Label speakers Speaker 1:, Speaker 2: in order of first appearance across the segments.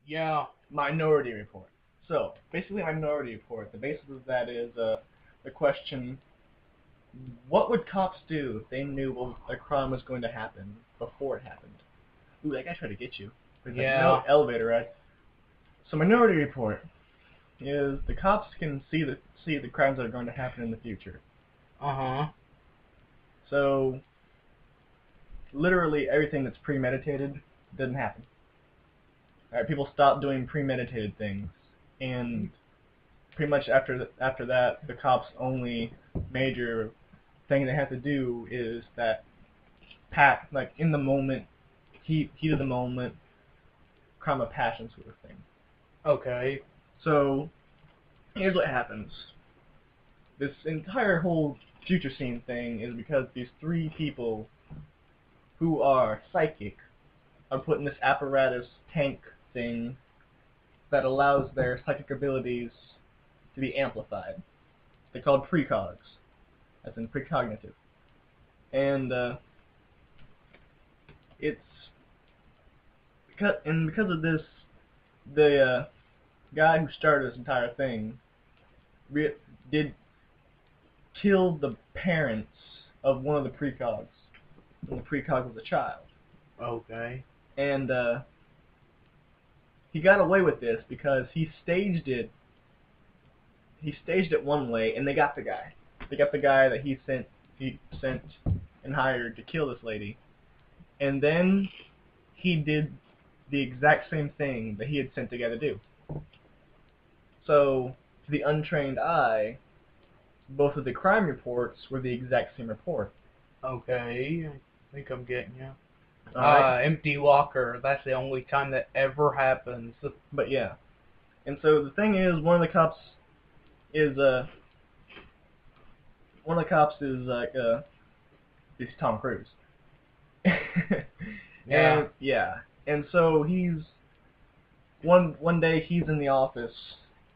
Speaker 1: Yeah.
Speaker 2: Minority Report. So, basically Minority Report, the basis of that is the question, what would cops do if they knew a crime was going to happen before it happened? Ooh, that guy tried to get you. There's like no elevator ride. So Minority Report is the cops can see the crimes that are going to happen in the future. So literally everything that's premeditated doesn't happen. Alright, people stop doing premeditated things, and pretty much after that, the cops' only major thing they have to do is that like in the moment, heat of the moment, crime of passion sort of thing.
Speaker 1: Okay.
Speaker 2: So here's what happens. This entire whole future scene thing is because these three people who are psychic are put in this apparatus tank thing that allows their psychic abilities to be amplified. They're called precogs, as in precognitive. And because of this, the guy who started this entire thing did kill the parents of one of the precogs when the precog was a child.
Speaker 1: Okay.
Speaker 2: And he got away with this because he staged it. He staged it one way, and they got the guy. They got the guy that he sent and hired to kill this lady. And then he did the exact same thing that he had sent the guy to do. So, to the untrained eye, both of the crime reports were the exact same report.
Speaker 1: Okay, I think I'm getting you.
Speaker 2: Right.
Speaker 1: Empty locker, that's the only time that ever happens.
Speaker 2: But yeah. And so the thing is, one of the cops is is Tom Cruise.
Speaker 1: Yeah.
Speaker 2: And yeah. And so he's one day he's in the office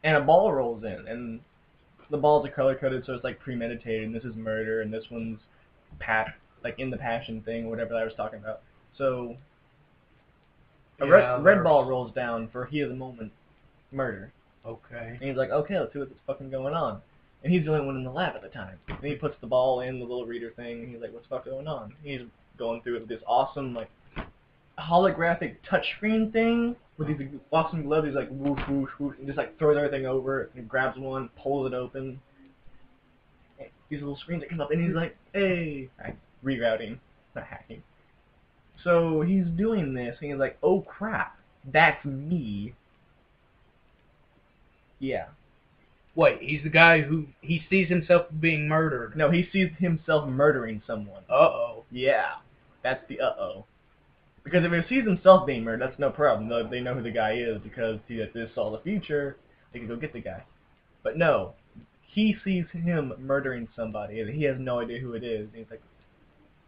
Speaker 2: and a ball rolls in, and the balls are color coded, so it's like premeditated, and this is murder, and this one's like in the passion thing, whatever I was talking about. So a red ball rolls down for heat of the moment murder.
Speaker 1: Okay.
Speaker 2: And he's like, okay, let's see what's fucking going on. And he's the only one in the lab at the time. And he puts the ball in the little reader thing, and he's like, what's the fuck going on? And he's going through it with this awesome, like, holographic touchscreen thing with these awesome gloves. He's like, whoosh, whoosh, whoosh, and just like throws everything over and grabs one, pulls it open. And these little screens that come up, and he's like, hey, rerouting, not hacking. So he's doing this, and he's like, oh crap, that's me. Yeah.
Speaker 1: Wait, he's the guy who he sees himself being murdered.
Speaker 2: No, he sees himself murdering someone.
Speaker 1: Uh-oh.
Speaker 2: Yeah, that's the uh-oh. Because if he sees himself being murdered, that's no problem. They know who the guy is because this saw the future. They can go get the guy. But no, he sees him murdering somebody, and he has no idea who it is. And he's like,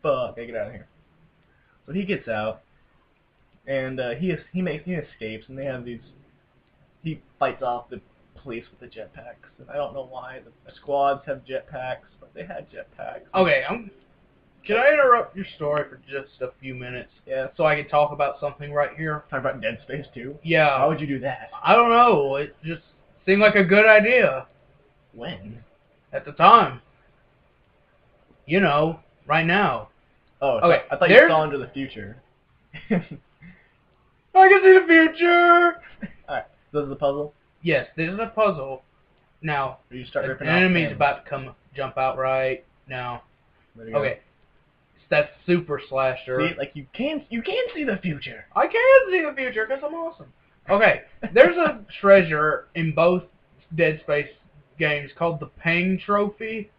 Speaker 2: fuck, I get out of here. So he gets out, and he escapes, and they have these. He fights off the police with the jetpacks, and I don't know why the squads have jetpacks, but they had jetpacks.
Speaker 1: Okay, can I interrupt your story for just a few minutes?
Speaker 2: Yeah.
Speaker 1: So I can talk about something right here?
Speaker 2: Talk about Dead Space 2?
Speaker 1: Yeah.
Speaker 2: How would you do that?
Speaker 1: I don't know. It just seemed like a good idea.
Speaker 2: When?
Speaker 1: At the time. You know, right now.
Speaker 2: Oh,
Speaker 1: okay.
Speaker 2: I thought you saw into the future.
Speaker 1: I can see the future!
Speaker 2: Alright, so this is a puzzle?
Speaker 1: Yes, this is a puzzle. Now,
Speaker 2: you start ripping
Speaker 1: an enemy's about to jump out right now. Okay. It's that super slasher.
Speaker 2: See, like you can see the future.
Speaker 1: I can see the future because I'm awesome. Okay, there's a treasure in both Dead Space games called the Peng trophy.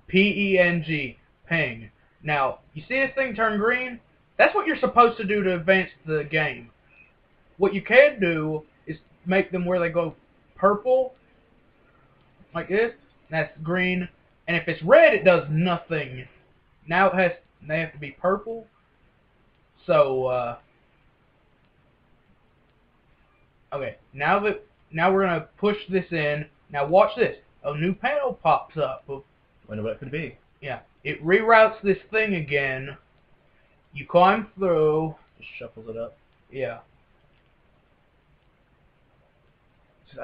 Speaker 1: P-E-N-G. Peng. Now, you see this thing turn green? That's what you're supposed to do to advance the game. What you can do is make them where they go purple, like this. That's green. And if it's red, it does nothing. Now they have to be purple. So, okay, now we're gonna push this in. Now watch this. A new panel pops up.
Speaker 2: Wonder what it could be.
Speaker 1: Yeah, it reroutes this thing again. You climb through.
Speaker 2: Just shuffles it up.
Speaker 1: Yeah.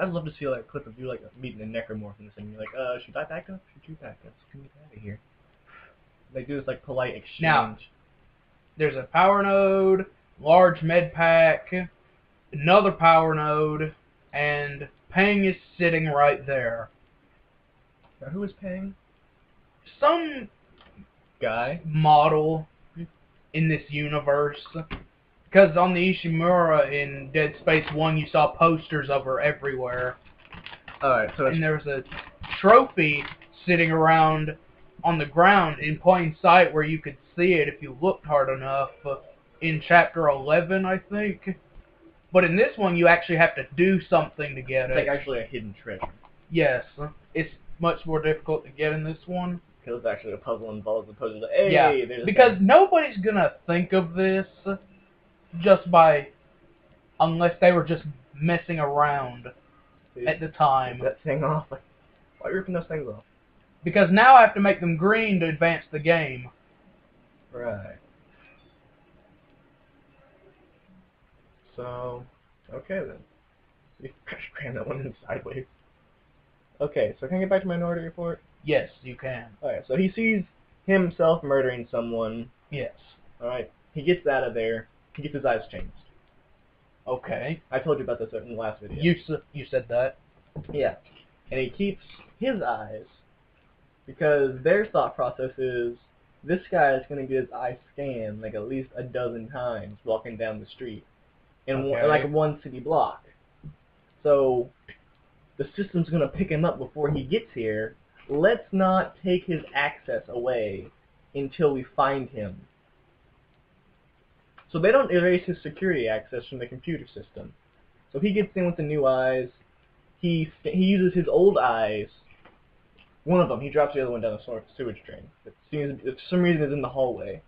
Speaker 2: I'd love to see like a clip of you like meeting a necromorph in this thing. You're like, should I back up? Should you back up? Can we get out of here? They do this like polite exchange.
Speaker 1: Now, there's a power node, large med pack, another power node, and Peng is sitting right there.
Speaker 2: Now, who is Peng?
Speaker 1: Some
Speaker 2: Guy
Speaker 1: model in this universe. Because on the Ishimura in Dead Space 1, you saw posters of her everywhere.
Speaker 2: Alright, so
Speaker 1: And there was a trophy sitting around on the ground in plain sight where you could see it if you looked hard enough in Chapter 11, I think. But in this one, you actually have to do something to get
Speaker 2: it's
Speaker 1: it.
Speaker 2: like actually a hidden treasure.
Speaker 1: Yes. It's much more difficult to get in this one.
Speaker 2: Because it's actually a puzzle involved as opposed to, hey,
Speaker 1: Yeah,
Speaker 2: there's
Speaker 1: because nobody's going to think of this just by, unless they were just messing around at the time.
Speaker 2: that thing off. Like, why are you ripping those things off?
Speaker 1: Because now I have to make them green to advance the game.
Speaker 2: Right. So, okay then. You cram that one in sideways. Okay, so can I get back to Minority Report?
Speaker 1: Yes, you can.
Speaker 2: Alright, so he sees himself murdering someone.
Speaker 1: Yes.
Speaker 2: Alright, he gets out of there. He gets his eyes changed.
Speaker 1: Okay.
Speaker 2: I told you about this in the last video.
Speaker 1: You said that.
Speaker 2: Yeah. And he keeps his eyes because their thought process is this guy is going to get his eyes scanned like at least a dozen times walking down the street in like one city block. So the system's going to pick him up before he gets here. Let's not take his access away until we find him. So they don't erase his security access from the computer system. So he gets in with the new eyes. He uses his old eyes. One of them, he drops the other one down the sewage drain. For some reason it's in the hallway.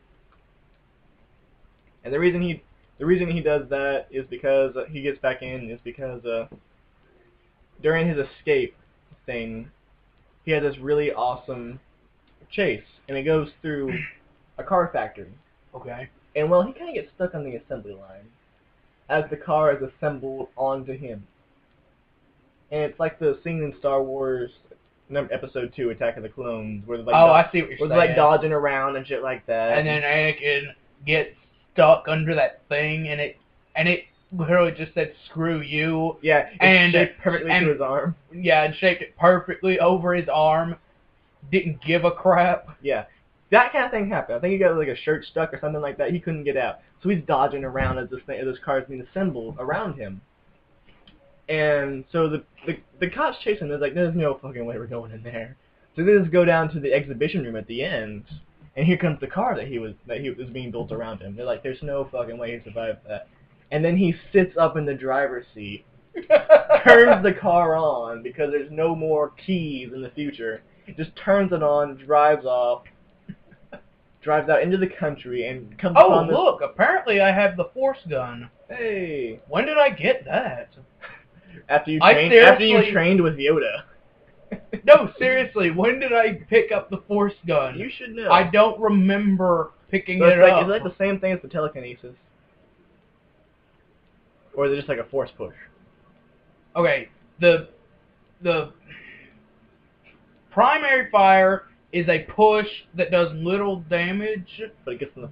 Speaker 2: And the reason he does that is because he gets back in is because during his escape thing, he had this really awesome chase, and it goes through a car factory.
Speaker 1: Okay.
Speaker 2: And well, he kind of gets stuck on the assembly line as the car is assembled onto him. And it's like the scene in Star Wars Episode 2, Attack of the Clones, where they're like,
Speaker 1: I see what you're saying.
Speaker 2: Where they're like dodging around and shit like that.
Speaker 1: And then Anakin gets stuck under that thing, and it literally just said "screw you."
Speaker 2: Yeah, and shaped perfectly to his arm.
Speaker 1: Yeah, and shaped it perfectly over his arm. Didn't give a crap.
Speaker 2: Yeah. That kind of thing happened. I think he got like a shirt stuck or something like that. He couldn't get out, so he's dodging around as this car is being assembled around him. And so the cops chase him. They're like, "There's no fucking way we're going in there." So they just go down to the exhibition room at the end, and here comes the car that was being built around him. They're like, "There's no fucking way he survived that." And then he sits up in the driver's seat, turns the car on because there's no more keys in the future. He just turns it on, drives off. Drives out into the country and comes upon this...
Speaker 1: Oh, look! Apparently I have the Force gun.
Speaker 2: Hey!
Speaker 1: When did I get that?
Speaker 2: After you trained with Yoda.
Speaker 1: No, seriously, when did I pick up the Force gun?
Speaker 2: You should know.
Speaker 1: I don't remember picking it up.
Speaker 2: Is it like the same thing as the telekinesis? Or is it just like a Force push?
Speaker 1: Okay, the primary fire is a push that does little damage,
Speaker 2: but it gets them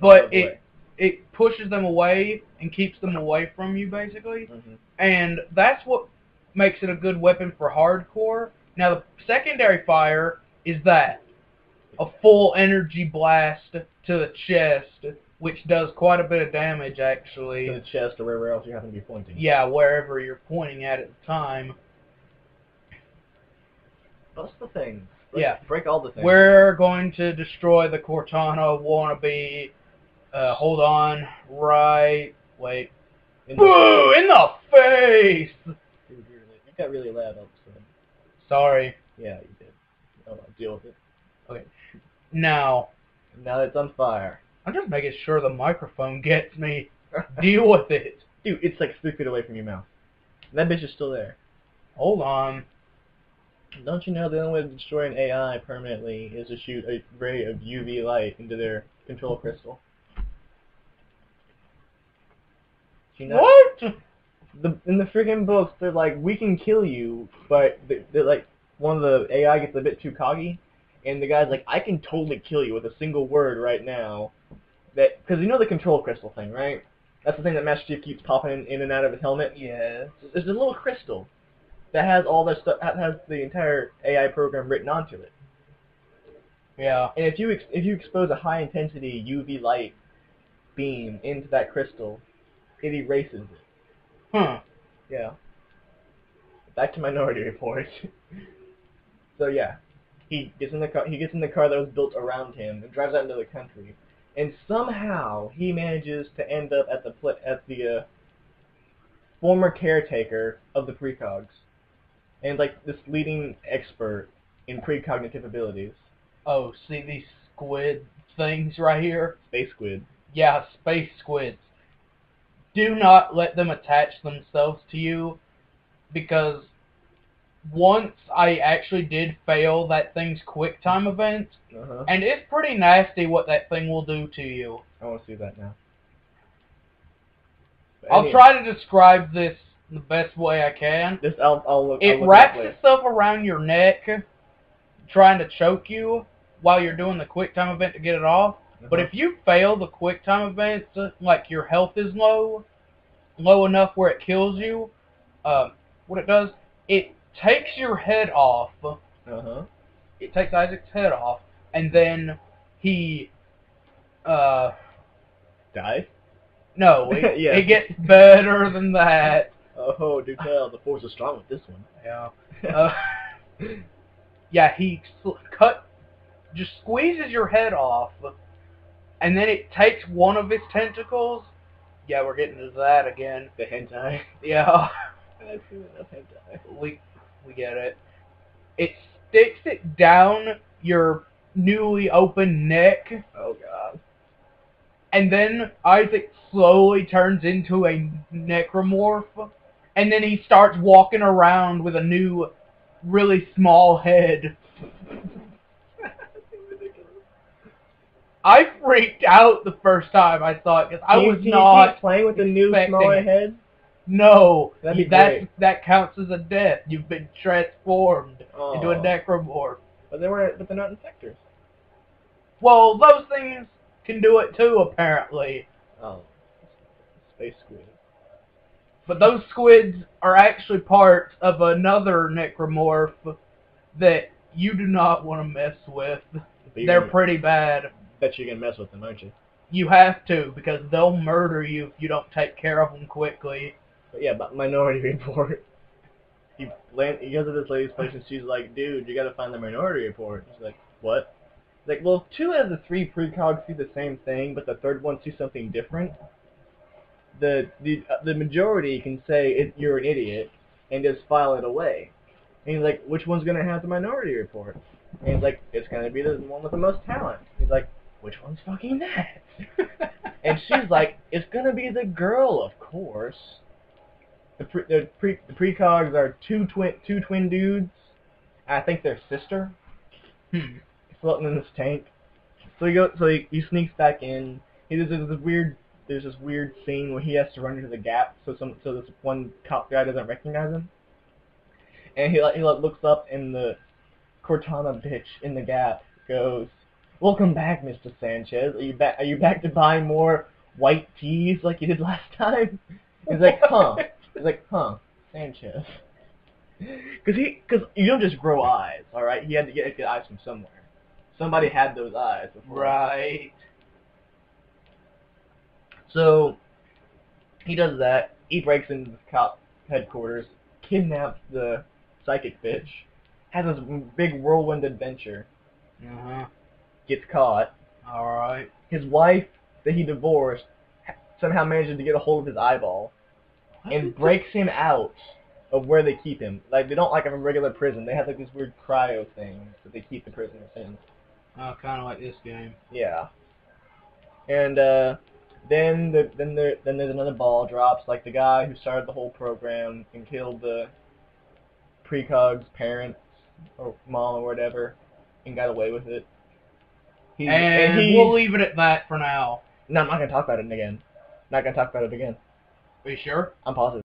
Speaker 1: it pushes them away and keeps them away from you, basically.
Speaker 2: Mm-hmm.
Speaker 1: And that's what makes it a good weapon for hardcore. Now, the secondary fire is a full energy blast to the chest, which does quite a bit of damage, actually.
Speaker 2: To the chest or wherever else you happen to be pointing.
Speaker 1: Yeah, wherever you're pointing at the time.
Speaker 2: Bust the things. Break all the things.
Speaker 1: We're going to destroy the Cortana wannabe. Hold on. Right. Wait. Boo! In the face!
Speaker 2: Dude, you got really loud all of a sudden.
Speaker 1: Sorry.
Speaker 2: Yeah, you did. I'll deal with it.
Speaker 1: Okay. Now
Speaker 2: that it's on fire.
Speaker 1: I'm just making sure the microphone gets me. Deal with it.
Speaker 2: Dude, it's like 3 feet away from your mouth. That bitch is still there.
Speaker 1: Hold on.
Speaker 2: Don't you know the only way to destroy an AI permanently is to shoot a ray of UV light into their control crystal?
Speaker 1: What?
Speaker 2: in the freaking books, they're like, we can kill you, but they're like, one of the AI gets a bit too coggy, and the guy's like, I can totally kill you with a single word right now. Because you know the control crystal thing, right? That's the thing that Master Chief keeps popping in and out of his helmet.
Speaker 1: Yeah.
Speaker 2: There's a little crystal that has all that stuff, has the entire AI program written onto it.
Speaker 1: Yeah.
Speaker 2: And if you expose a high intensity UV light beam into that crystal, it erases it.
Speaker 1: Huh.
Speaker 2: Yeah. Back to Minority Report. So yeah, he gets in the car. He gets in the car that was built around him and drives out into the country. And somehow he manages to end up at the former caretaker of the precogs, and like this leading expert in precognitive abilities.
Speaker 1: Oh, see these squid things right here?
Speaker 2: Space squid.
Speaker 1: Yeah, space squids. Do not let them attach themselves to you, because once I actually did fail that thing's quick time event, and it's pretty nasty what that thing will do to you.
Speaker 2: I want to see that now.
Speaker 1: I'll try to describe this the best way I can.
Speaker 2: I'll look
Speaker 1: wraps itself around your neck, trying to choke you while you're doing the quick time event to get it off. But if you fail the quick time event, like your health is low enough where it kills you, what it does, it takes your head off. It takes Isaac's head off, and then he
Speaker 2: dies?
Speaker 1: No,
Speaker 2: Yeah.
Speaker 1: it gets better than that.
Speaker 2: Oh, do tell. The force is strong with this one.
Speaker 1: Yeah. Yeah, he just squeezes your head off, and then it takes one of his tentacles. Yeah, we're getting to that again.
Speaker 2: The hentai.
Speaker 1: Yeah.
Speaker 2: I've seen enough hentai.
Speaker 1: We get it. It sticks it down your newly opened neck.
Speaker 2: Oh god.
Speaker 1: And then Isaac slowly turns into a necromorph, and then he starts walking around with a new, really small head. I freaked out the first time I saw it, because I was not
Speaker 2: keep playing with the new smaller head?
Speaker 1: No,
Speaker 2: that'd be great.
Speaker 1: That counts as a death. You've been transformed into a necromorph.
Speaker 2: But they're not infectors.
Speaker 1: Well, those things can do it too, apparently.
Speaker 2: Oh, space squid.
Speaker 1: But those squids are actually part of another necromorph that you do not want to mess with. They're pretty bad.
Speaker 2: Bet you can mess with them, aren't you?
Speaker 1: You have to, because they'll murder you if you don't take care of them quickly.
Speaker 2: But yeah, but Minority Report. He goes to this lady's place and she's like, dude, you gotta find the Minority Report. He's like, what? He's like, well, 2 out of the 3 precogs see the same thing, but the third one sees something different. The majority can say you're an idiot and just file it away. And he's like, which one's gonna have the Minority Report? And he's like, it's gonna be the one with the most talent. He's like, which one's fucking that? And she's like, it's gonna be the girl, of course. The precogs are two twin dudes. I think they're sister. Floating in this tank. So he sneaks back in. There's this weird scene where he has to run into the gap so this one cop guy doesn't recognize him. And he looks up and the Cortana bitch in the gap goes, "Welcome back, Mr. Sanchez. Are you back to buying more white teas like you did last time?" He's like, huh. He's like, huh, Sanchez. Because you don't just grow eyes, all right? He had to get eyes from somewhere. Somebody had those eyes before.
Speaker 1: Right.
Speaker 2: So he does that. He breaks into the cop headquarters, kidnaps the psychic bitch, has this big whirlwind adventure. Gets caught.
Speaker 1: All right.
Speaker 2: His wife that he divorced somehow manages to get a hold of his eyeball and breaks him out of where they keep him. Like, they don't like a regular prison. They have like this weird cryo thing that they keep the prisoners in.
Speaker 1: Oh, kind of like this game.
Speaker 2: Yeah. And then there's another ball drops, like the guy who started the whole program and killed the precog's parents or mom or whatever and got away with it.
Speaker 1: We'll leave it at that for now.
Speaker 2: No, I'm not gonna talk about it again. Not gonna talk about it again.
Speaker 1: Are you sure?
Speaker 2: I'm positive.